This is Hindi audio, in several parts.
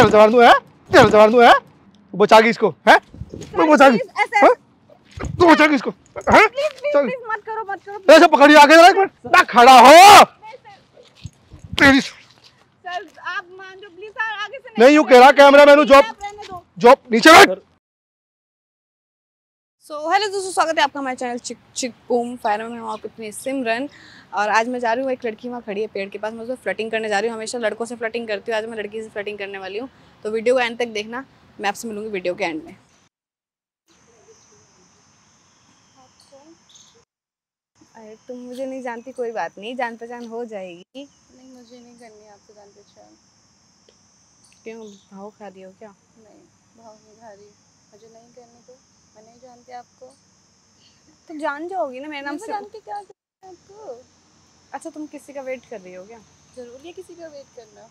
तेरे जवान दूं है, तेरे जवान दूं है, बचागी इसको है, मैं बचागी, तू बचागी इसको है, चल मत करो ऐसे पकड़िए आगे जरा एक मिनट ना खड़ा हो तेरी सर, आप मान जो प्लीज सर, आगे से नहीं यूं कह रहा कैमरा मैनू जॉब नीचे बैठ। सो हेलो दोस्तों, स्वागत है आपका हमारे चैनल चिक चिक बूम फायर में। हूँ आप इतनी सिमरन और आज मैं जा रही हूँ, एक लड़की वहाँ खड़ी है पेड़ के पास, मैं उसको फ्लर्टिंग करने जा रही हूँ। हमेशा लड़कों से फ्लर्टिंग करती हूँ, आज मैं लड़की से फ्लर्टिंग करने वाली हूँ। तो वीडियो को एंड तक देखना, मैं आपसे मिलूंगी वीडियो के एंड में। अरे तुम मुझे नहीं जानती, कोई बात नहीं, जान पहचान हो जाएगी। नहीं, मुझे नहीं करनी आपसे जान पहचान। क्यों भाव खा रही हो क्या? नहीं, भाव नहीं खा रही, मुझे नहीं करनी। तो मैं नहीं जानती आपको। तो जान जाओगी ना, मेरा नाम से जानती क्या आपको। अच्छा, तुम किसी का वेट कर रही हो क्या? जरूरी है किसी का वेट करना?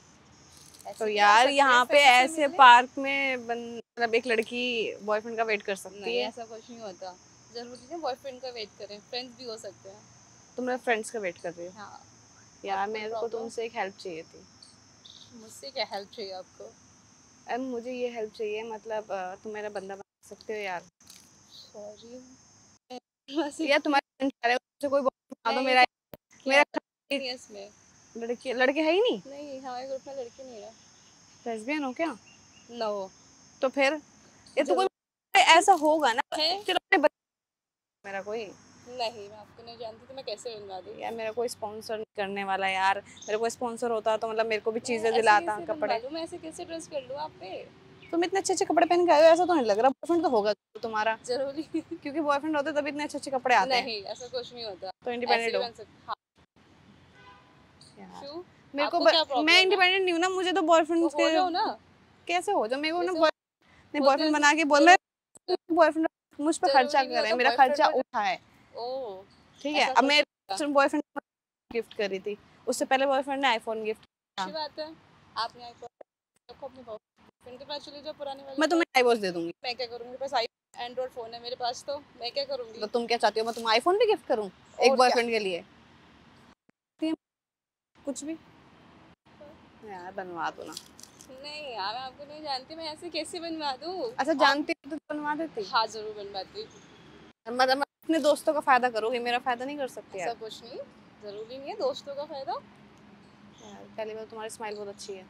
तो यार यहाँ पे ऐसे पार्क में मतलब एक लड़की बॉयफ्रेंड का वेट कर सकती है? ऐसा कुछ नहीं होता, जरूरी है बॉयफ्रेंड का वेट करें, फ्रेंड्स भी हो सकते हैं। तुम मेरे फ्रेंड्स का वेट कर रही हो? हाँ यार मेरे को तुमसे एक हेल्प चाहिए थी। मुझसे क्या हेल्प चाहिए आपको? अब मुझे ये हेल्प चाहिए, मतलब तुम मेरा बंदा बना सकते हो यार? सॉरी यार तुम्हारे फ्रेंड कह रहे हो मुझे कोई बना दो, मेरा इसमें लड़के है ही नहीं। नहीं, हमारे ग्रुप में लड़की नहीं है। लेस्बियन हो क्या? नो। तो फिर ये तो कोई ऐसा होगा ना मेरा कोई नहीं, मैं आपको नहीं जानती तो मैं कैसे बनवा दूँ? यार मेरा कोई स्पॉन्सर नहीं करने वाला यार, मेरे को स्पॉन्सर होता तो मतलब मेरे को भी चीजें दिलाता, कपड़े। मैं ऐसे कैसे ड्रेस कर लूँ आप पे? तुम इतने अच्छे कपड़े पहन के आए हो, ऐसा तो नहीं लग रहा बॉयफ्रेंड तो होगा तुम्हारा। जरूरी क्योंकि बॉयफ्रेंड होते तभी इतने अच्छे कपड़े आते हैं। नहीं, ऐसा कुछ नहीं होता। तो इंडिपेंडेंट हो? हाँ। क्यों? मेरे को मैं इंडिपेंडेंट नहीं हूँ ना, मुझे तो बॉयफ्रेंड के ना कैसे हो जाओ, मेरे को ना बॉयफ्रेंड बना के बोल रहे बॉयफ्रेंड मुझ पे खर्चा करे, मेरा खर्चा उठाए। ठीक है, अब मैं बॉयफ्रेंड गिफ्ट करी थी, उससे पहले बॉयफ्रेंड ने आईफोन गिफ्ट किया। अच्छी बात है, आपने आईफोन रखो अपने बॉयफ्रेंड के पास, चले जाओ पुराने वाले। मैं तुम्हें डाइवोर्स दे दूंगी। मैं क्या करूंगी? बस एंड्रॉइड फोन है मेरे पास, तो मैं क्या करूंगी? तो तुम क्या चाहती हो, मैं तुम्हें आईफोन भी गिफ्ट करूं एक बॉयफ्रेंड के लिए? कुछ भी यार बनवा दो ना। नहीं यार, मैं आपको नहीं जानती, मैं ऐसे कैसे बनवा दूं? अच्छा जानती तो बनवा देती। हाँ जरूर बनवाती। मतलब अपने दोस्तों का फायदा करोगे, मेरा फायदा नहीं कर सकती यार? ऐसा कुछ नहीं, जरूरी नहीं है दोस्तों का फायदा। यार पहली बार तुम्हारी स्माइल बहुत अच्छी है,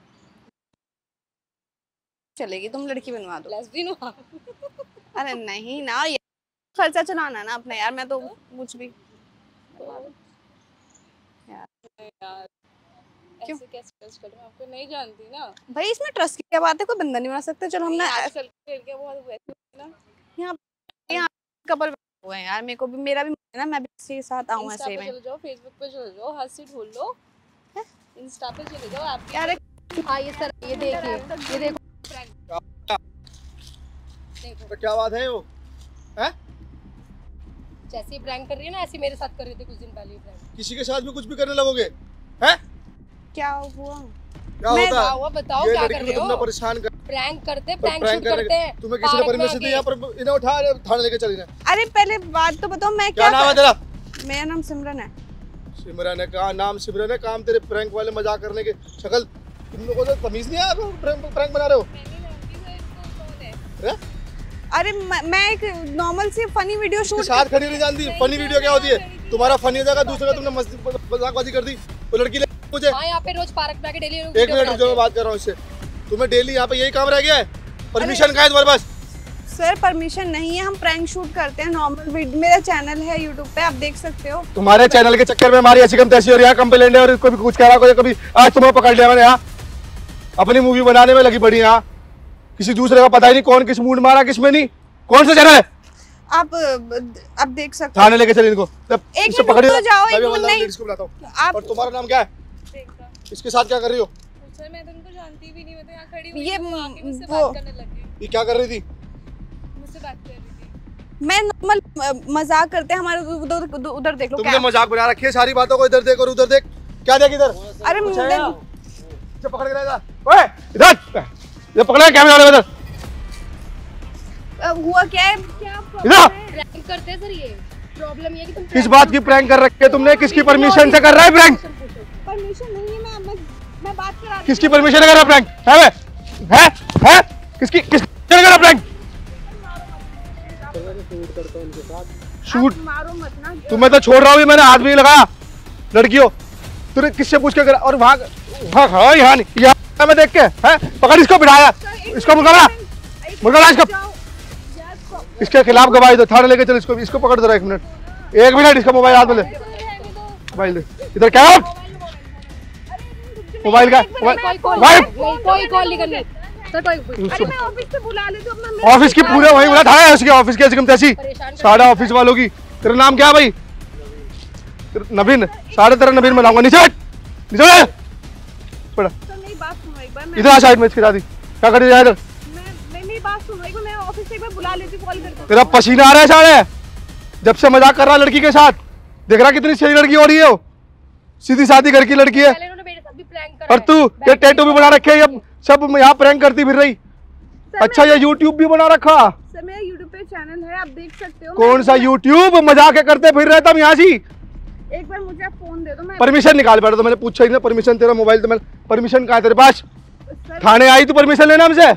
चलेगी, तुम लड़की बनवा दो। लेस्बियन हो? अरे नहीं ना, ये खर्चा चलाना ना अपना यार, मैं तो कुछ भी यार क्यों? ऐसे कैसे ट्रस्ट करूं? मैं आपको नहीं जानती ना भाई, इसमें ट्रस्ट की क्या बात है, कोई बंदा नहीं बना सकते। चलो हम ना आजकल की लड़कियां बहुत वैसी हैं ना। यहाँ कपल हुए हैं यार, मेरे को भी, मेरा भी है ना, मैं भी किसी के साथ आऊँ ऐसे में। चले जाओ, फेसबुक पे चले जाओ, हर से ढूंढ लो, इंस्टा पे चले जाओ आप यार। हाँ ये सर, ये देखिए, ये देखो तो क्या बात है वो हैं? जैसे ही प्रैंक कर रही है ना, ऐसे मेरे साथ कर रही थी कुछ दिन पहले ही प्रैंक। किसी के साथ भी कुछ भी करने लगोगे हैं? क्या हुआ? क्या होता है? हुआ बताओ, क्या कर रहे हो? तुमने परेशान कर, प्रैंक करते, प्रैंक शूट करते हैं। तुम्हें किसी ने परमिशन दी? यहाँ पर इन्हें उठा थाने लेके चली गए। अरे पहले बात तो बताओ, मैं क्या नाम है तेरा? मेरा नाम सिमरन है। सिमरन है? कहा नाम सिमरन है, काम तेरे प्रैंक वाले मजाक करने के। शक्ल तुम लोगों को तमीज नहीं है, प्रैंक बना रहे हो? अरे मैं एक नॉर्मल सी फनी वीडियो शूट साथ खड़ी नहीं जानती। फनी वीडियो क्या होती है? तुम्हारा फनी जगह दूसरे का तुमने मजाकबाजी कर दी। वो लड़की मुझे यहाँ पे रोज पार्क में डेली। एक मिनट जो मैं बात कर रहा हूँ इससे, तुम्हें डेली यहाँ पे यही काम रह गया है? परमिशन कहाँ है तुम्हारे पास? सर परमिशन नहीं है, हम प्रैंक शूट करते हैं नॉर्मल वीडियो। मेरा चैनल है यूट्यूब पे, आप देख सकते हो। तुम्हारे चैनल के चक्कर में हमारी ऐसी कम तैसी हो रही है, कंप्लेंट है, और इसको भी कुछ कह रहा, कभी आज तुम्हें पकड़ लिया मैंने यहाँ अपनी मूवी बनाने में लगी बड़ी। यहाँ किसी दूसरे का पता ही नहीं कौन किस मूड मारा, किस में नहीं। कौन सा चैनल है? आप देख सकते हो। थाने लेके चले इनको, एक मिनट रुक जाओ, एक मिनट नहीं। इसको बुलाता हूं। और तुम्हारा नाम क्या है? इसके साथ क्या कर रही हो? सर मैं तो उनको जानती भी नहीं, मैं तो यहाँ खड़ी हुई ये मुझसे वो बात करने लगी। ये क्या कर रही थी? मुझसे बात कर रही थी। मैं नॉर्मल मजाक करते हैं हमारे, उधर देख लो। तुमने मजाक बना रखी है सारी बातों को, इधर देख और उधर देख। क्या देख इधर? अरे पकड़ के रहेगा। ओए इधर, ये पकड़ा कैमरा वाले इधर। हुआ क्या है? क्या प्रैंक करते हैं सर, ये प्रॉब्लम ये है कि तुम किस बात की प्रैंक कर रखी है तुमने? किसकी परमिशन से कर रहा है प्रैंक? परमिशन नहीं है, मैं बात करा रही हूं। किसकी परमिशन है कर रहा प्रैंक? है है किसकी करा प्रैंक? शूट मारो मत ना। तुम्हें तो छोड़ रहा हूँ, मैंने हाथ भी नहीं लगाया। लड़कियों तूने किससे पूछ के करा? और वहाँ हाँ यहाँ नहीं, यहाँ मैं देख के है पकड़ इसको, बिठाया इसको, मुर्गा इसको, इसके खिलाफ गवाही दो, थाने लेके चल इसको। इसको पकड़ दो, एक मिनट इसका मोबाइल हाथ में ले, मोबाइल दे इधर। क्या मोबाइल का कोई कॉल नहीं करनी सर, कोई मैं ऑफिस से बुला लेती हूँ अपना। ऑफिस की पूरे वही बुला था उसके ऑफिस की ऐसी तैसी साढ़े ऑफिस वालों की। तेरा नाम क्या है भाई? नवीन, साढ़े तेरा नवीन बनाऊंगा। नीचे नीचे सर मेरी बात सुनो एक बार। इधर आ साइड में, इसकी दादी क्या कर रही है इधर? मेरी बात सुनो एक बार, मैं ऑफिस से एक बार बुला लेती हूँ, कॉल करके। तेरा पसीना आ रहा है साढ़े, जब से मजाक कर रहा है लड़की के साथ। देख रहा कितनी सही लड़की हो रही है वो, सीधी सादी घर की लड़की है। पहले उन्होंने मेरे साथ भी प्रैंक करा और तू ये टैटू भी बना रखे है, ये सब यहाँ प्रैंक करती फिर रही। अच्छा ये यूट्यूब भी बना रखा? सर मेरा यूट्यूब पे चैनल है, आप देख सकते हो। कौन सा यूट्यूब? मजाक करते फिर रहे तुम यहाँ से। एक बार मुझे आप फोन दे दो, मैं परमिशन निकाल बैठा। तो मैंने पूछा ही ना परमिशन, तेरा मोबाइल तो मैंने परमिशन कहाँ है तेरे पास? थाने आई तू परमिशन लेना हमसे?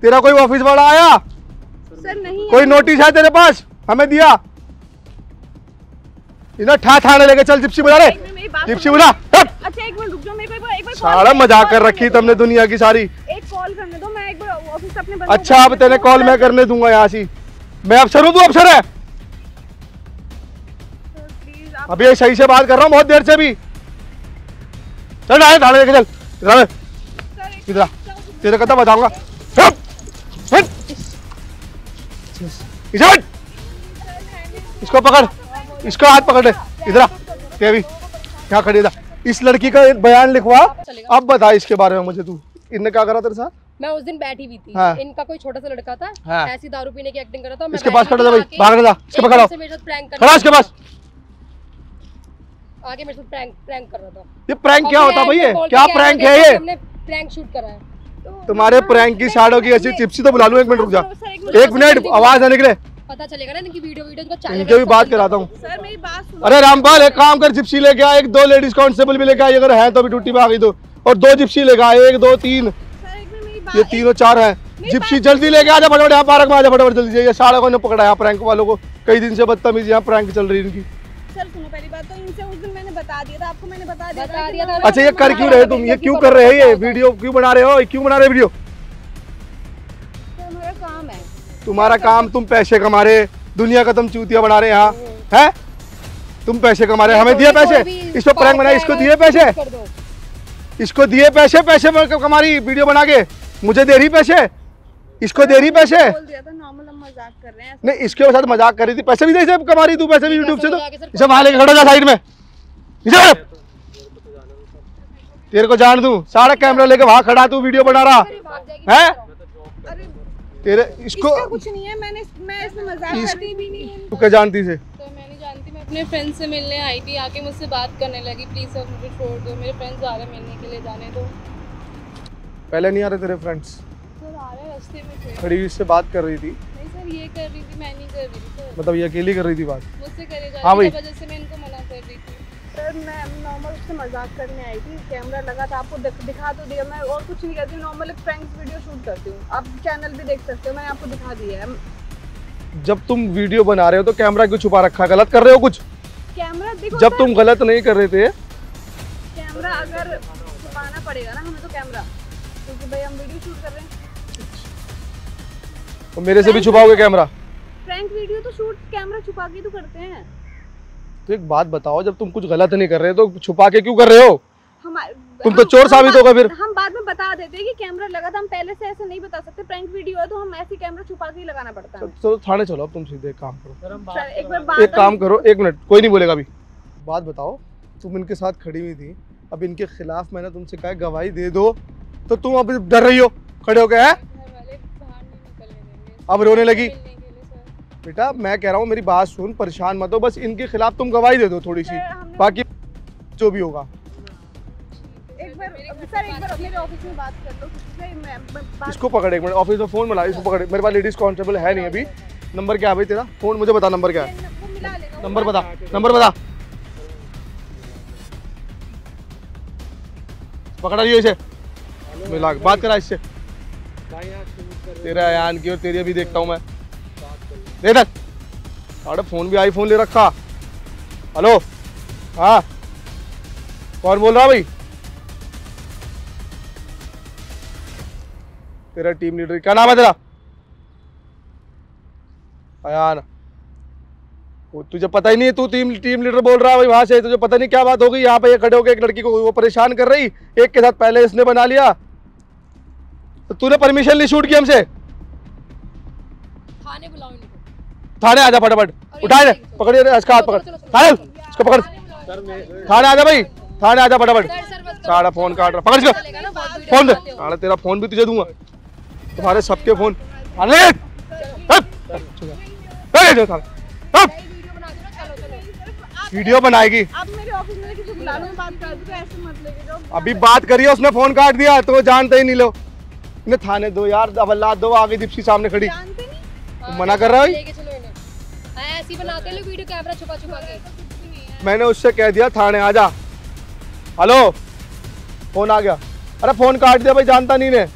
तेरा कोई ऑफिस वाला आया? सर नहीं कोई नोटिस है तेरे पास हमें दिया? इधर थाने लेके चल, जिप्सी बुला रे, जिप्सी बुला। अच्छा एक मिनट रुक जाओ, मेरे को एक बार सारा मजाक कर रखी तुमने दुनिया की सारी। एक कॉल करने दो, मैं एक बार ऑफिस से अपने बंदों को अच्छा अब तेरे कॉल मैं करने दूंगा यहाँ से। मैं अफसर हूँ, तू अफसर है? प्लीज आप अभी सही से बात कर रहा हूँ बहुत देर से भी। चल आए थाने लेके चल, इधर तेरे कथा बताऊंगा। इसको पकड़, इसको हाथ पकड़ ले, इधर आ केवी, यहाँ खड़ी था। इस लड़की का एक बयान लिखवा। अब बता इसके बारे में मुझे तू, इनने क्या करा तेरे साथ? मैं उस दिन बैठी हुई थी। हाँ। इनका कोई छोटा सा लड़का था, हाँ। ऐसी दारू पीने की एक्टिंग कर रहा था। इसके पास खड़ा था भाई, भागने जा, इसके पकड़ो, मेरे साथ प्रैंक खड़ा इसके पास। आगे मेरे साथ प्रैंक कर रहा था। ये प्रैंक क्या होता भाई? ये क्या प्रैंक है? ये हमने प्रैंक शूट करा है। तुम्हारे प्रैंक की साड़ों की ऐसी चिप्सी तो बुला लूं। एक मिनट रुक जा, एक मिनट आवाज आने के लिए पता चलेगा ना इनकी वीडियो को चैनल इनके भी बात कराता हूँ। सर मेरी बात सुनो। अरे रामपाल एक काम कर, जिप्सी लेके आ, एक दो लेडीज कांस्टेबल भी लेके आ, अगर है तो भी ड्यूटी पे आ गई तो। और दो जिप्सी लेके आ, एक दो तीन, सर एक मिनट मेरी बात, ये तीनों चार है। जिप्सी जल्दी लेके आ जा फटाफट, यहाँ पार्क में आ जा फटाफट जल्दी। ये साड़ा को पकड़ा यहाँ प्रैंक वालों को, कई दिन से बदतमीजी यहाँ प्रैंक चल रही है इनकी। सर सुनो पहली बात तो इनसे उस दिन मैंने बता दिया था आपको, मैंने बता दिया था। अच्छा ये कर क्यों रहे तुम? ये क्यों कर रहे हो? ये वीडियो क्यों बना रहे हो? क्यों बना रहे वीडियो? हमारा काम है। तुम्हारा काम, तुम पैसे कमा रहे, दुनिया का तुम चूतिया बना रहे यहाँ है। तुम पैसे कमा रहे, हमें दिए पैसे, इस पर प्रैंक बनाए, इसको दिए पैसे, इसको दिए पैसे, पैसे कमा रही वीडियो बना के, मुझे दे रही पैसे, इसको दे रही पैसे। बोल दिया था नॉर्मल, हम मजाक कर रहे हैं। नहीं इसके साथ मजाक कर रही थी, पैसे भी दे, इसे कमा रही तू पैसे भी यूट्यूब से। तो इसे वहां लेके खड़ा जा साइड में, इसे तेरे को जान दूं, सारा कैमरा लेके वहां खड़ा तू वीडियो बना रहा है। तेरे इसको कुछ नहीं है, मैं इसमें मजाक करती भी नहीं हूं। तू क्या जानती से? तो मैं नहीं जानती, मैं अपने फ्रेंड से मिलने आई थी, आके मुझसे बात करने लगी, प्लीज सर मुझे छोड़ दो, मेरे फ्रेंड्स आ रहे हैं मिलने के लिए, जाने दो। पहले नहीं आ रहे तेरे फ्रेंड्स? सर आ रहे रास्ते में थे। खड़ी इससे बात कर रही थी? नहीं सर ये कर रही थी, मैं नहीं कर रही थी सर, मतलब ये अकेली कर रही थी बात? मुझसे करे जा हाँ रही भाई। थी, वजह से मैं इनको मना कर रही थी। सर मैं नॉर्मल उससे मजाक करने आई थी, कैमरा लगा था, आपको दिखा तो दिया। मैं और कुछ नहीं करती हूँ, नॉर्मल एक प्रैंक्स वीडियो शूट करती हूँ, आप चैनल भी देख सकते हो, मैंने आपको दिखा दिया है। जब तुम वीडियो बना रहे हो तो कैमरा क्यों छुपा रखा? गलत कर रहे हो कुछ? कैमरा देखो जब सर, तुम गलत नहीं कर रहे थे, कैमरा अगर छुपाना पड़ेगा ना हमें तो कैमरा, क्योंकि भाई हम वीडियो शूट कर रहे हैं। तो मेरे से भी छुपाओगे कैमरा? प्रैंक वीडियो तो शूट कैमरा छुपा के तो करते हैं। तो एक बात बताओ, जब तुम कुछ गलत नहीं कर रहे तो छुपा के क्यों कर रहे हो? तुम तो हम- चोर हम साबित बाद- होगा फिर। हम बाद में बता देते हैं कि कैमरा लगा था, हम पहले से ऐसे नहीं बता सकते। प्रैंक वीडियो है तो हम ऐसे कैमरा छुपा के ही लगाना पड़ता है। तो थाने चलो, अब तुम सीधे एक काम करो, सर, एक बार बात एक काम करो, एक मिनट, कोई नहीं बोलेगा अभी। बात बताओ, तुम इनके साथ खड़ी हुई थी, अब इनके खिलाफ मैंने तुमसे कहा गवाही दे दो, तो तुम अब डर रही हो खड़े हो गए हैं? घर वाले बाहर नहीं निकलने देंगे अब रोने लगी? मिलने के लिए सर। बेटा मैं कह रहा हूँ मेरी बात सुन, परेशान मत हो, बस इनके खिलाफ तुम गवाही दे दो थोड़ी सी, सर, हमने- बाकी जो भी होगा। एक बार सर, एक बार मेरे ऑफिस में बात कर लो किसी से, मैं बात। इसको पकड़, एक मिनट ऑफिस में फोन मिला, इसको पकड़। मेरे पास लेडीज कांस्टेबल है नहीं अभी। नंबर क्या है भाई तेरा? फोन मुझे बता, नंबर क्या है? वो मिला लेगा। नंबर बता, नंबर बता। पकड़ा लियो इसे, मिला बात करा इससे। तेरा अयान की और तेरी अभी देखता हूँ मैं। दे दे। अरे फोन भी आईफोन ले रखा। हेलो, हाँ कौन बोल रहा भाई? तेरा टीम लीडर क्या नाम है तेरा? अयान। वो तुझे पता ही नहीं है, तू टीम लीडर बोल रहा है भाई वहां से। तुझे पता नहीं क्या बात होगी यहाँ पे? ये खड़े होकर एक लड़की को वो परेशान कर रही, एक के साथ पहले इसने बना लिया, तो तूने परमिशन ली शूट की हमसे? थाने बुलाओ इनको। थाने आजा फटाफट, उठा ले, पकड़िए इसका हाथ पकड़, थाने इसको पकड़, थाने आजा भाई, थाने आजा फटाफट। सारा फोन काट रहा, पकड़ इसको, फोन दे। सारा तेरा फोन भी तुझे दूंगा, तुम्हारे सबके फोन। वीडियो बनाएगी? आप मेरे ऑफिस में किसी बुला लो, बात कर दो, ऐसे मत लेके जाओ। अभी बात करिए, उसने फोन काट दिया तो जानते ही नहीं लो। इन्हें थाने दो यार, अवलाद दो, आगे जिप्सी सामने खड़ी। जानते नहीं? मना कर रहा है लेके चलो इन्हें। ऐसे ही बनाते लोग वीडियो, कैमरा छुपा छुपा के। मैंने उससे कह दिया थाने आ जा। हेलो, फोन आ गया। अरे फोन काट दिया भाई, जानता नहीं ने। एक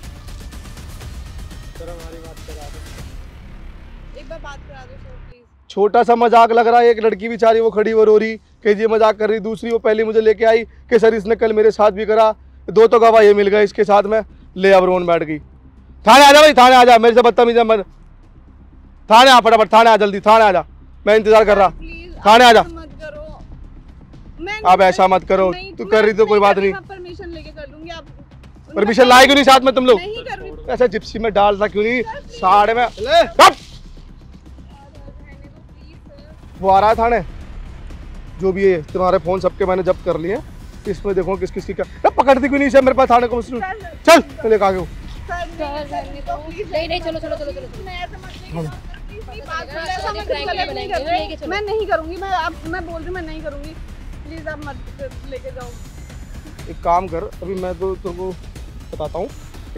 बार बात करा दो सर प्लीज। छोटा सा मजाक लग रहा है, एक लड़की बेचारी वो खड़ी वो रो रही कि ये मजाक कर रही, दूसरी वो पहले मुझे लेके आई कि सर इसने कल मेरे साथ भी करा, दो तो गवाह ये मिल गए इसके साथ में, ले अब रोन बैठ गई। थाने आ जा भाई, थाने आ जा, मेरे से बदतमीजी मत। थाने आ फटाफट, थाने आ जल्दी, थाने आ जा, मैं इंतजार कर रहा। थाने आ जा। मत करो, अब ऐसा मत करो, तू कर रही तो कोई बात नहीं। परमिशन लेके कर लूंगी। आप परमिशन लाए क्यों नहीं साथ में तुम लोग? नहीं कर रही। ऐसा जिप्सी में डालता क्यों नहीं साढ़े में? वो आ रहा है थाने, जो भी है तुम्हारे फोन सबके मैंने जब्त कर लिए, इसमें देखो किस किस की क्या। पकड़ती क्यों नहीं इसे मेरे पास थाने को? चल मैं लेकर आ गया। नहीं नहीं, चलो चलो चलो चलो। मैं नहीं करूंगी, मैं बोल रही हूँ मैं नहीं करूंगी, प्लीज आप मत लेके जाओ। एक काम कर, अभी मैं तो तुमको बताता हूँ,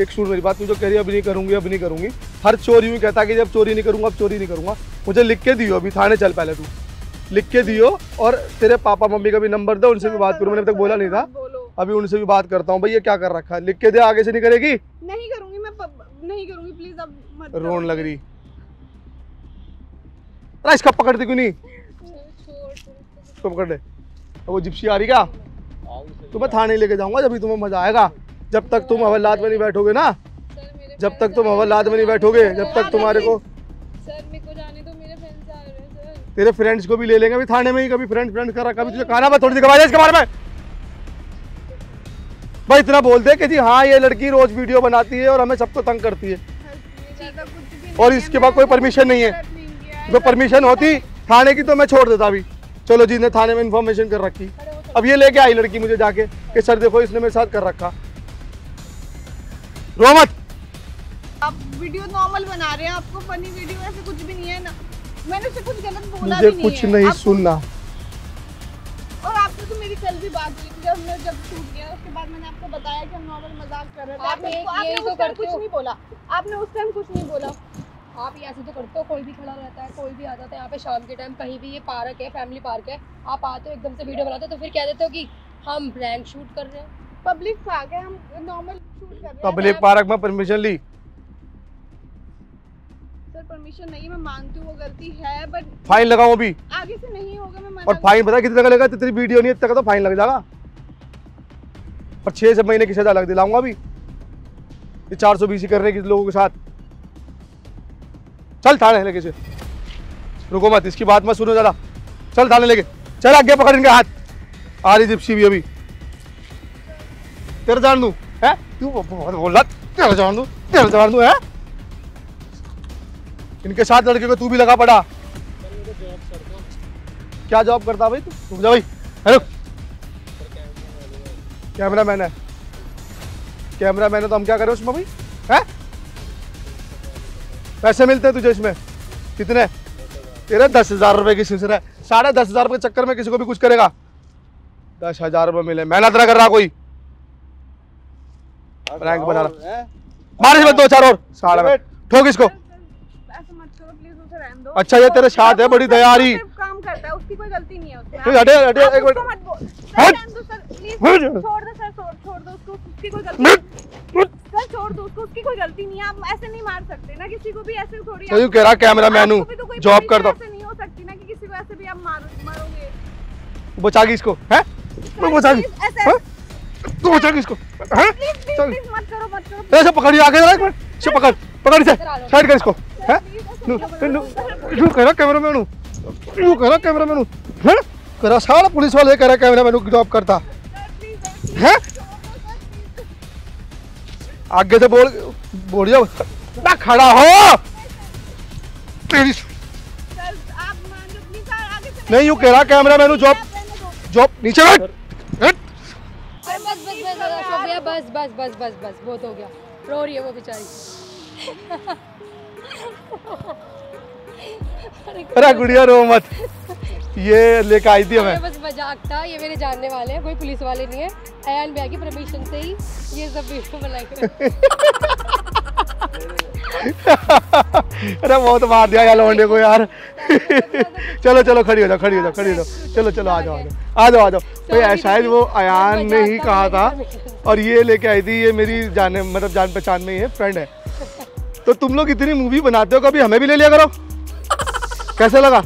एक सुन मेरी बात, तू जो कह रही है अभी नहीं करूंगी, अभी नहीं करूंगी। हर चोर यूं ही कहता कि जब चोरी नहीं करूंगा, अब चोरी नहीं करूंगा। मुझे लिख के दियो, अभी थाने चल, पहले तू लिख के दियो, और तेरे पापा मम्मी का भी नंबर दे, उनसे भी बात करूँ। मैंने अभी तक बोला नहीं था, अभी उनसे भी बात करता हूँ। भैया क्या कर रखा है, लिख के दे, आगे से नहीं करेगी? नहीं करूंगी, मैं नहीं करूंगी, प्लीज अब मत। रोन लग रही। अरे इसका पकड़ती क्यों नहीं? इसको पकड़ ले। वो जिप्सी आ रही क्या? तुम्हें थाने लेके जाऊंगा, जब भी तुम्हें मजा आएगा। जब तक तुम हवालात में नहीं बैठोगे ना, जब तक तुम हवालात में नहीं बैठोगे, जब तक तुम्हारे को। सर मेरे को जाने दो, मेरे फ्रेंड्स आ रहे हैं सर। तेरे फ्रेंड्स को भी ले लेंगे अभी थाने में ही। कभी फ्रेंड कर रहा, कभी तुझे खाना में थोड़ी दिखवा दे इसके बारे में। भाई इतना बोल दे कि जी हाँ ये लड़की रोज वीडियो बनाती है और हमें सबको तंग करती है, और इसके बाद कोई परमिशन नहीं है। तो परमिशन होती थाने की तो मैं छोड़ देता अभी। चलो जी, ने थाने में इन्फॉर्मेशन कर रखी। अब ये लेके आई लड़की मुझे जाके कि सर देखो इसने मेरे साथ कर रखा। रो मत। आप वीडियो नॉर्मल बना रहे हैं, आपको फनी वीडियो ऐसे कुछ भी नहीं है ना, मैंने उससे कुछ गलत बोला मुझे भी नहीं कुछ है। नहीं आप सुनना। और आपने तो मेरी कल भी बात हुई थी, जब हमने जब शूट किया उसके बाद मैंने आपको बताया कि हम नॉर्मल मजाक कर रहे थे। आप यही आपने तो उस टाइम करते कुछ हो। नहीं बोला, आपने उस टाइम कुछ नहीं बोला। आप ऐसे तो करते हो, कोई भी खड़ा रहता है, कोई भी आ जाता है यहाँ पे शाम के टाइम, कहीं भी, ये पार्क है, फैमिली पार्क है, आप आते हो एकदम से वीडियो बनाते हो, तो फिर कह देते हो कि हम प्रैंक शूट कर रहे हैं। पब्लिक पार्क है, हम नॉर्मल शूट कर रहे हैं। पब्लिक पार्क में परमिशन ली? सर परमिशन नहीं, मैं मानती हूँ वो गलती है, बट फाइन लगाओ अभी। आगे से नहीं होगा। मैं और फाइन पता कितने का लगेगा? तेरी वीडियो नहीं तक तो फाइन लग जाएगा, और 6 महीने की सजा लग दिलाऊंगा अभी ये 420 करने की लोगों के साथ। चल थाने लेके से, रुको मत, इसकी बात मत सुनो ज़्यादा। चल थाने लेके चल, आगे पकड़ इनके हाथ। आ रही जिप्सी भी अभी। तेरे जान दूं है? तू बहुत बोल रहा, तेरे जान दूं, तेरे जान दूं है? इनके साथ लड़के को तू भी लगा पड़ा। क्या जॉब करता भाई तू? जा भाई, हेलो। कैमरा मैन है, कैमरा मैन है तो हम क्या करें उसमें भाई? हैं? पैसे मिलते हैं तुझे इसमें कितने? तेरे 10,000 रुपए की सिलसिला है, 10,500 के चक्कर में किसी को भी कुछ करेगा। 10,000 रुपए मिले, मेहनत ना कर रहा कोई, रैंक बना रहा। मार इसमें 2-4 और साढ़े में ठोक इसको। ऐसे मत करो प्लीज, उसे रहने दो। अच्छा ये तेरे साथ है, बड़ी दयारी। काम करता है, उसकी कोई गलती नहीं है उसमें। हटे हटे एक मिनट। उसको मत बोल। हट। रहने दो सर, प्लीज छोड़ छोड़ दो सर, छोड़ दो उसको, उसकी कोई गलती नहीं। सर छोड़ दो उसको, उसकी कोई गलती नहीं है। आप ऐसे नहीं मार सकते ना किसी को भी, ऐसे थोड़ी। तो कह रहा कैमरा मैन हूँ, जॉब करता हूँ। ऐसे नहीं हो सकती ना कि किसी को ऐसे भी आप मारोगे। बचागी इसको, हैं? तू बचागी, हैं? तू बचागी इसको, हैं? प्लीज मत करो। ऐसे पकड़िए, आगे जरा एक मिनट, इसे पकड़ इसे, साइड कर इसको, हैं? यू कह रहा कैमरा मैन हूँ, यू कह रहा कैमरा मैन हूँ, हैं? कह रहा सारा पुलिस वाले कह रहा कैमरा मैन हूँ, जॉब करता हैं? आगे से बोल जाओ ना, खड़ा हो तेरी। नहीं, यू कह रहा कैमरा मैन हूँ, जॉब नीचे बैठ। बस बहुत हो गया। रो रही है वो बेचारी। अरे गुड़िया रो मत, ये लेके आई थी हमें। बस मजाक था, ये मेरे जानने वाले हैं, कोई पुलिस वाले नहीं है। अयान भैया की परमिशन से ही ये सब वीडियो बनाए। अरे बहुत मार दिया यार लौंडे को यार। चलो खड़ी हो जाओ, चलो आ जाओ। तो शायद वो अयान ने ही कहा था और ये लेके आई थी। ये मेरी जान पहचान में ही है, फ्रेंड है। तो तुम लोग इतनी मूवी बनाते हो, कभी हमें भी ले लिया करो। कैसा लगा?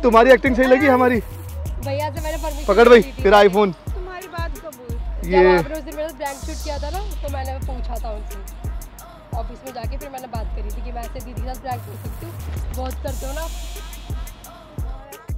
तुम्हारी एक्टिंग सही लगी हमारी? भैया से मैंने परमिशन पकड़ भाई तेरा आईफोन। तुम्हारी बात कबूल। ये आपने उस दिन मेरा प्रैंक शूट किया था ना, तो मैंने पूछा था उनसे ऑफिस में जाके, फिर मैंने बात करी थी कि मैं ऐसे दीदी के साथ प्रैंक कर सकती हूँ, बहुत करते हो ना।